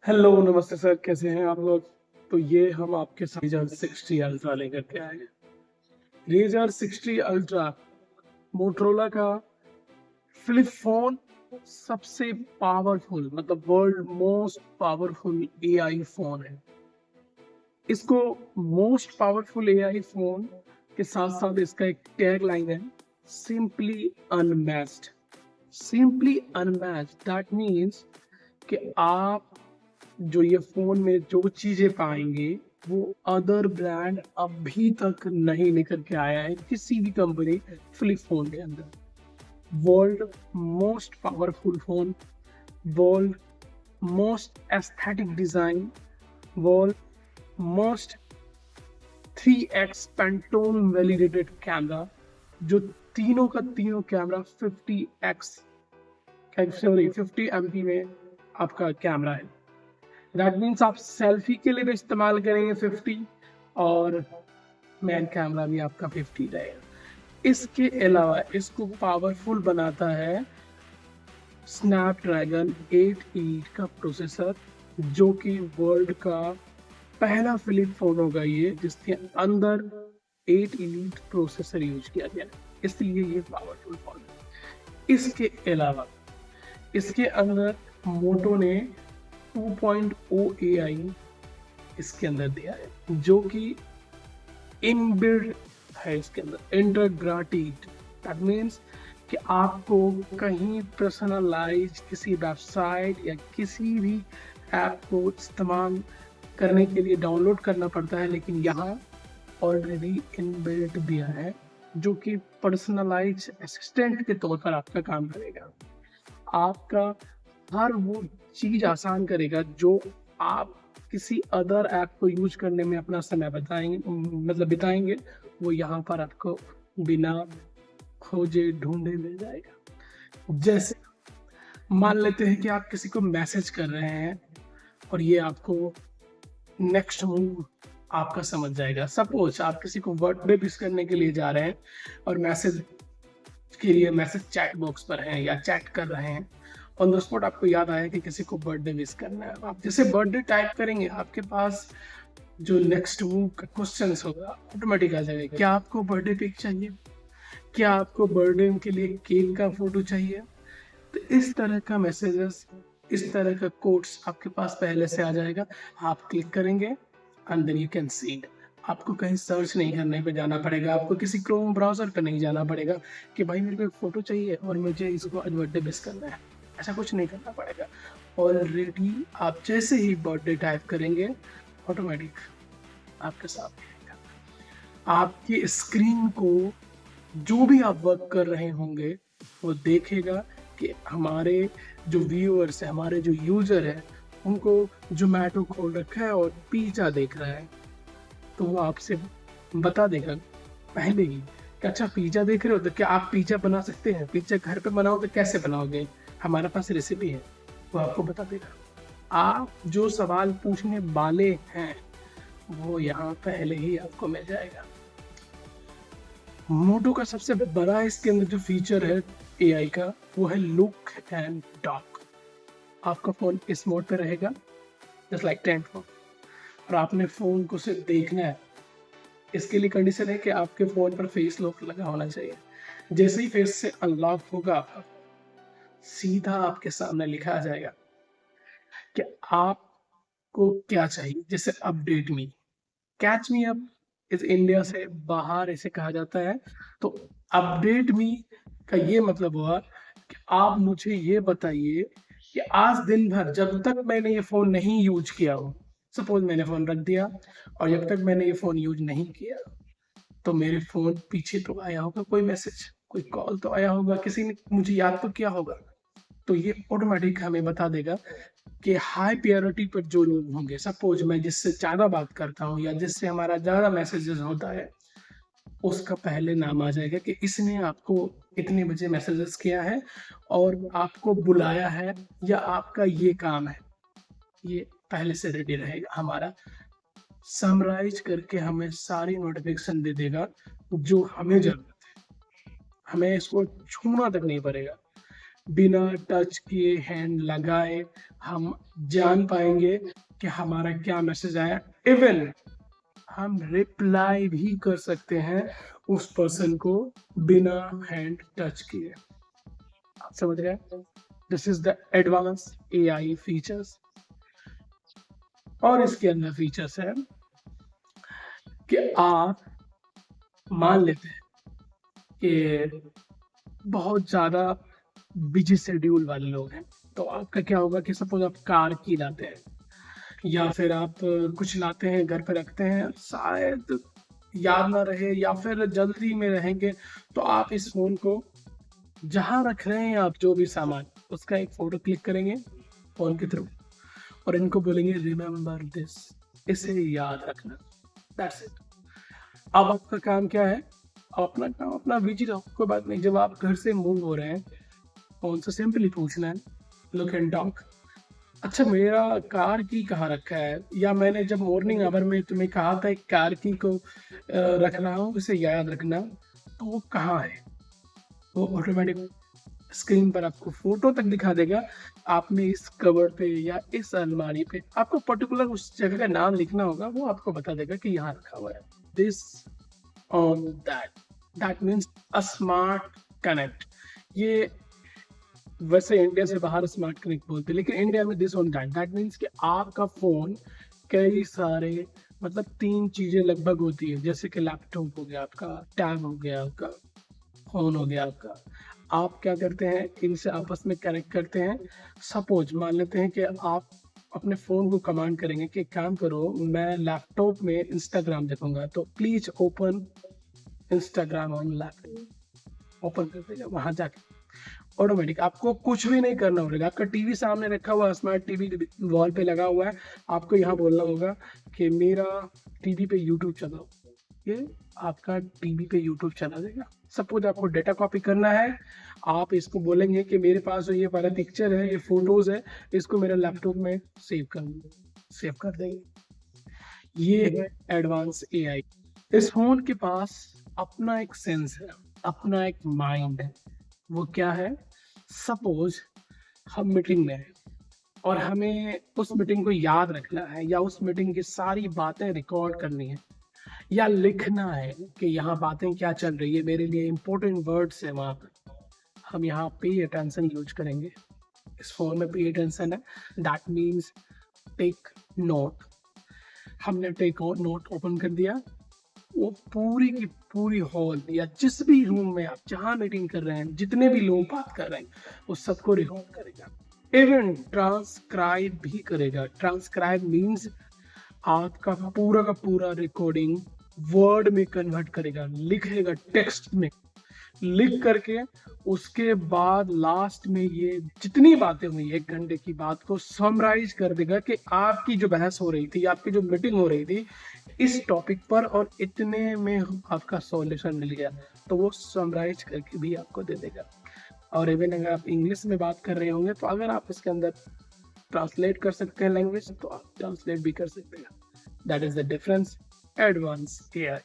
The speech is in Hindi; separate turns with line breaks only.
हेलो, नमस्ते सर, कैसे हैं आप लोग? तो ये हम आपके साथ रेजर 60 अल्ट्रा लेकर के आए हैं। रेजर 60 अल्ट्रा मोटरोला का फ्लिप फोन, सबसे पावरफुल मतलब world most powerful AI phone है। इसको मोस्ट पावरफुल एआई फोन के साथ साथ इसका एक टैग लाइन है, simply unmatched. Simply unmatched that means कि आप जो ये फोन में जो चीजें पाएंगे वो अदर ब्रांड अभी तक नहीं लेकर के आया है किसी भी कंपनी फ्लिप फोन के अंदर। World most powerful phone, world most aesthetic design, world most 3x Pantone validated camera, जो तीनों का तीनों कैमरा 50 MP में आपका कैमरा है। दैट मीन्स आप सेल्फी के लिए भी इस्तेमाल करेंगे 50, और मैन कैमरा भी आपका 50 रहेगा। इसके अलावा इसको पावरफुल बनाता है स्नैपड्रैगन 8 का प्रोसेसर, जो कि वर्ल्ड का पहला फ्लिप फोन होगा ये जिसके अंदर 8 इलीट प्रोसेसर यूज किया गया है, इसलिए ये पावरफुल फोन है। इसके अलावा इसके अंदर मोटो ने 2.0 AI इसके अंदर दिया है, जो कि इनबिल्ट है इसके अंदर, इंटीग्रेटेड। दैट मीन्स कि आपको कहीं पर्सनलाइज किसी वेबसाइट या किसी भी ऐप को इस्तेमाल करने के लिए डाउनलोड करना पड़ता है, लेकिन यहाँ ऑलरेडी इनबिल्ट दिया है, जो कि पर्सनलाइज असिस्टेंट के तौर पर आपका काम करेगा। आपका हर वो चीज आसान करेगा जो आप किसी अदर ऐप को यूज करने में अपना समय बिताएंगे, वो यहाँ पर आपको बिना खोजे ढूंढे मिल जाएगा। जैसे मान लेते हैं कि आप किसी को मैसेज कर रहे हैं और ये आपको नेक्स्ट मूव आपका समझ जाएगा। सपोज आप किसी को बर्थडे विश करने के लिए जा रहे हैं और मैसेज के लिए मैसेज चैट बॉक्स पर हैं या चैट कर रहे हैं, ऑन द स्पॉट आपको याद आया कि किसी को बर्थडे विश करना है। आप जैसे बर्थडे टाइप करेंगे, आपके पास जो नेक्स्ट मूव का क्वेश्चन होगा ऑटोमेटिक आ जाएगा। क्या आपको बर्थडे पिक चाहिए? क्या आपको बर्थडे के लिए केक का फोटो चाहिए? तो इस तरह का मैसेजेस, इस तरह का कोड्स आपके पास पहले से आ जाएगा। आप क्लिक करेंगे and then you can see it. आपको कहीं सर्च नहीं करने पे जाना पड़ेगा, आपको किसी क्रोम ब्राउजर पे नहीं जाना पड़ेगा कि भाई मेरे को एक फोटो चाहिए और मुझे इसको आज बर्थडे विश करना है। ऐसा कुछ नहीं करना पड़ेगा। ऑलरेडी आप जैसे ही बर्थडे टाइप करेंगे, ऑटोमेटिक आपके साथ आएगा। आपकी स्क्रीन को जो भी आप वर्क कर रहे होंगे वो देखेगा कि हमारे जो व्यूअर्स है, हमारे जो यूजर है, उनको जोमेटो खोल रखा है और पिज्जा देख रहा है, तो वो आपसे बता देगा पहले ही कि अच्छा पिज्जा देख रहे हो तो क्या आप पिज्जा बना सकते हैं? पिज्जा घर पे बनाओ तो कैसे बनाओगे? हमारे पास रेसिपी है, वो आपको बता देगा। आप जो सवाल पूछने वाले हैं वो यहाँ पहले ही आपको मिल जाएगा। मोटो का सबसे बड़ा इसके अंदर जो फीचर है एआई का, वो है लुक एंड टॉक। आपका फोन इस मोड पे रहेगा जस्ट लाइक टेंट फोन, और आपने फोन को सिर्फ देखना है। इसके लिए कंडीशन है कि आपके फोन पर फेस लॉक लगा होना चाहिए। जैसे ही फेस से अनलॉक होगा आपका, सीधा आपके सामने लिखा आ जाएगा कि आपको क्या चाहिए। जैसे अपडेट मी, कैच मी अप इस इंडिया से बाहर इसे कहा जाता है। तो अपडेट मी का ये मतलब हुआ कि आप मुझे ये बताइए कि आज दिन भर जब तक मैंने ये फोन नहीं यूज किया हो, सपोज मैंने फोन रख दिया और जब तक मैंने ये फोन यूज नहीं किया, तो मेरे फोन पीछे तो आया होगा कोई मैसेज, कोई कॉल तो आया होगा, किसी ने मुझे याद तो किया होगा। तो ये ऑटोमेटिक हमें बता देगा कि हाई प्रायोरिटी पर जो लोग होंगे, सपोज मैं जिससे ज़्यादा बात करता हूँ या जिससे हमारा ज़्यादा मैसेजेस होता है, उसका पहले नाम आ जाएगा कि इसने आपको इतने बजे मैसेजेस किया है और आपको बुलाया है या आपका ये काम है। ये पहले से रेडी रहेगा, हमारा समराइज करके हमें सारी नोटिफिकेशन दे देगा जो हमें जरूरत है। हमें इसको छूना तक नहीं पड़ेगा, बिना टच किए, हैंड लगाए हम जान पाएंगे कि हमारा क्या मैसेज आया। इवन हम रिप्लाई भी कर सकते हैं उस पर्सन को बिना हैंड टच किए। आप समझ रहे हैं? This is the advance AI features. और इसके अंदर फीचर्स है कि आप मान लेते हैं कि बहुत ज्यादा बिजी शेड्यूल वाले लोग हैं, तो आपका क्या होगा कि सपोज आप कार की लाते हैं या फिर आप कुछ लाते हैं घर पे रखते हैं, शायद याद ना रहे या फिर जल्दी में रहेंगे, तो आप इस फोन को जहां रख रहे हैं आप जो भी सामान, उसका एक फोटो क्लिक करेंगे फोन के थ्रू और इनको बोलेंगे रिमेम्बर दिस, इसे याद रखना। That's it. अब आपका काम क्या है? आप अपना काम अपना बिजी रहो, कोई बात नहीं। जब आप घर से मूव हो रहे हैं, फोन से सिंपली पूछना है, लुक एंड टॉक, अच्छा मेरा कार की कहाँ रखा है, या मैंने जब मॉर्निंग आवर में तुम्हें कहा था एक कार की को रख रहा हूँ, इसे याद रखना, तो वो कहाँ है? वो ऑटोमेटिक स्क्रीन पर आपको फोटो तक दिखा देगा। आपने इस कवर पे या इस अलमारी पे, आपको पर्टिकुलर उस जगह का नाम लिखना होगा, वो आपको बता देगा कि यहाँ रखा हुआ है। This on that, that means a smart connect. ये वैसे इंडिया से बाहर स्मार्ट कनेक्ट बोलते हैं, लेकिन इंडिया में this on that, that means कि आपका फोन कई सारे, मतलब 3 चीजें लगभग होती है, जैसे कि लैपटॉप हो गया आपका, टैब हो गया आपका, फोन हो गया आपका। आप क्या करते हैं, इनसे आपस में कनेक्ट करते हैं। सपोज मान लेते हैं कि आप अपने फ़ोन को कमांड करेंगे कि काम करो, मैं लैपटॉप में इंस्टाग्राम देखूंगा, तो please open Instagram on laptop, open कर देगा वहां जाके ऑटोमेटिक। आपको कुछ भी नहीं करना होगा, आपका टीवी सामने रखा हुआ, स्मार्ट टीवी वॉल पे लगा हुआ है, आपको यहाँ बोलना होगा कि मेरा टीवी पे यूट्यूब चलाओ, ये आपका टीवी पे यूट्यूब चला देगा। सपोज आपको डेटा कॉपी करना है, आप इसको बोलेंगे कि मेरे पास जो ये वाला पिक्चर है, ये फोटोज है, इसको मेरे लैपटॉप में सेव कर देंगे। ये है एडवांस एआई। इस फोन के पास अपना एक सेंस है, अपना एक माइंड है। वो क्या है? सपोज हम मीटिंग में हैं और हमें उस मीटिंग को याद रखना है, या उस मीटिंग की सारी बातें रिकॉर्ड करनी है, या लिखना है कि यहाँ बातें क्या चल रही है, मेरे लिए इंपॉर्टेंट वर्ड्स है वहाँ पर। हम यहाँ पे अटेंशन यूज करेंगे। इस फोन में पे अटेंशन है, दैट मीन्स टेक नोट। हमने टेक नोट ओपन कर दिया, वो पूरी की पूरी हॉल या जिस भी रूम में आप जहाँ मीटिंग कर रहे हैं, जितने भी लोग बात कर रहे हैं, वो सबको रिकॉर्ड करेगा। इवन ट्रांसक्राइब भी करेगा। ट्रांसक्राइब मीन्स आपका पूरा का पूरा रिकॉर्डिंग वर्ड में कन्वर्ट करेगा, लिखेगा टेक्स्ट में, लिख करके उसके बाद लास्ट में ये जितनी बातें हुई 1 घंटे की बात को समराइज कर देगा कि आपकी जो बहस हो रही थी, आपकी जो मीटिंग हो रही थी इस टॉपिक पर, और इतने में आपका सॉल्यूशन मिल गया, तो वो समराइज करके भी आपको दे देगा। और इवन अगर आप इंग्लिश में बात कर रहे होंगे, तो अगर आप इसके अंदर ट्रांसलेट कर सकते हैं लैंग्वेज, तो आप ट्रांसलेट भी कर सकते हैं। That is the difference advance AI.